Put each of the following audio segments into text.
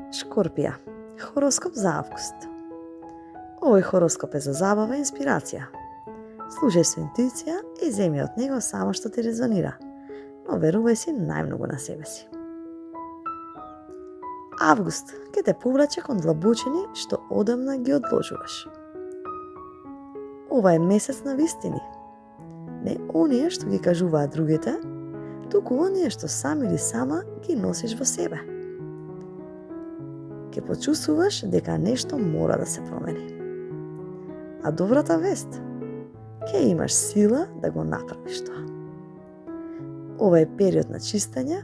Шкорпија. Хороскоп за август. Овој хороскоп е за забава и инспирација. Слушај со интуиција и земи од него само што ти резонира, но верувај си најмногу на себе си. Август ќе те повлече кон длабочини што одамна ги одложуваш. Ова е месец на вистини. Не оние што ги кажуваат другите, туку оние што сам или сама ги носиш во себе. Ке почувствуваш дека нешто мора да се промени. А добрата вест, ке имаш сила да го направиш тоа. Ова е период на чистење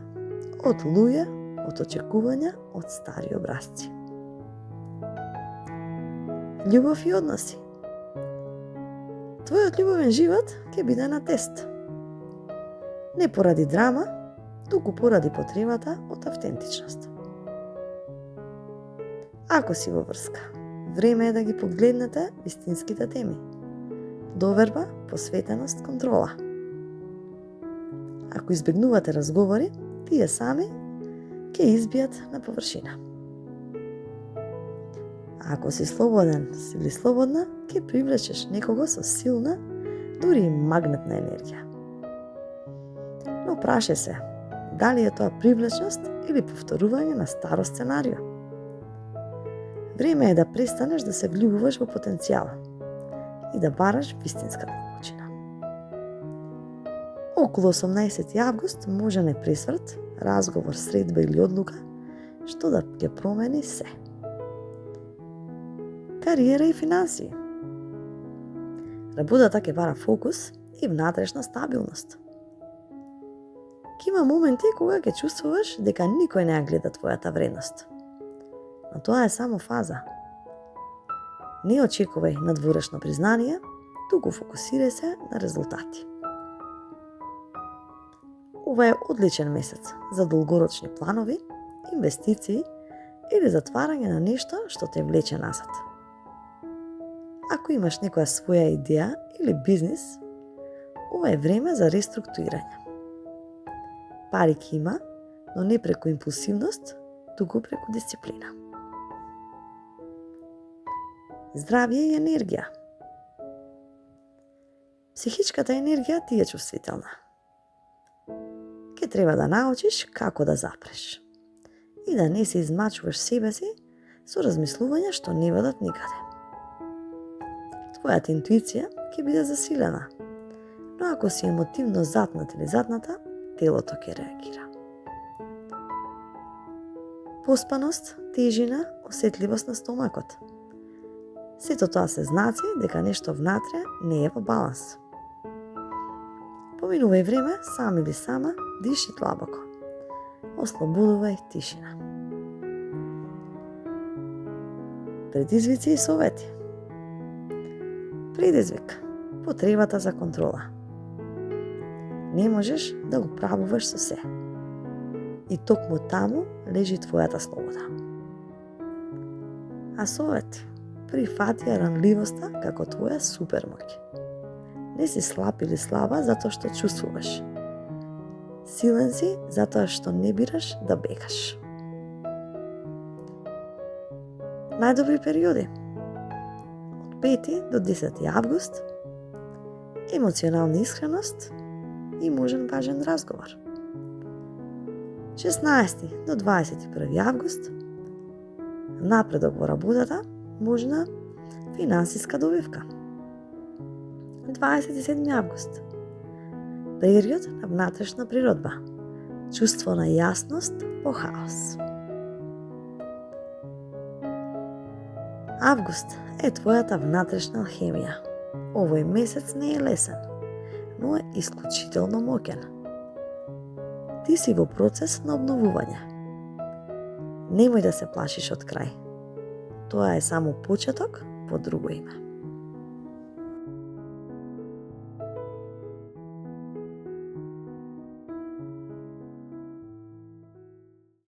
од луѓе, од очекувања, од стари образци. Љубов и односи. Твојот љубовен живот ќе биде на тест. Не поради драма, туку поради потребата од автентичност. Ако си во врска, време е да ги погледнете вистинските теми. Доверба, посветеност, контрола. Ако избегнувате разговори, тие сами ќе избијат на површина. Ако си слободен или слободна, ќе привлечеш некого со силна, дури и магнетна енергија. Но прашај се, дали е тоа привлечност или повторување на старо сценарио? Време е да престанеш да се влюбуваш во потенцијала и да бараш вистинска длабочина. Околу 18 август може непресврт, разговор, средба или одлука што да ќе промени се. Кариера и финансии. Работата ќе бара фокус и внатрешна стабилност. Ке има моменти кога ќе чувствуваш дека никој не ја гледа твојата вредност. Но тоа е само фаза. Не очекувај надворешно признание, туку фокусирај се на резултати. Ова е одличен месец за долгорочни планови, инвестиции или затварање на нешто што те влече назад. Ако имаш некоја своја идеја или бизнис, ова е време за реструктурирање. Пари ќе има, но не преку импулсивност, туку преку дисциплина. Здравје и енергија. Психичката енергија ти е чувствителна. Ке треба да научиш како да запреш и да не се измачуваш себе си со размислувања што не водат никаде. Твојата интуиција ќе биде засилена, но ако си емотивно затнат или затната, телото ќе реагира. Поспаност, тежина, осетливост на стомакот. Сето тоа се знаци дека нешто внатре не е во баланс. Поминувај време сам или сама, диши длабоко. Ослободувај тишина. Предизвици и совети. Предизвик. Потребата за контрола. Не можеш да го правуваш со се. И токму таму лежи твојата слобода. А совет. Прифати ранливоста како твоја супермоќ. Не си слаб или слаба затоа што чувствуваш. Силен си затоа што не бираш да бегаш. Најдобри периоди. Од 5 до 10 август. Емоционална искреност и можен важен разговор. 16 до 21 август. Напредок во работата, можна финансиска добивка. 27 август. Период на внатрешна природба. Чувство на јасност по хаос. Август е твојата внатрешна алхемија. Овој месец не е лесен, но е исклучително моќен. Ти си во процес на обновување. Немој да се плашиш од крај. Тоа е само почеток по друго име.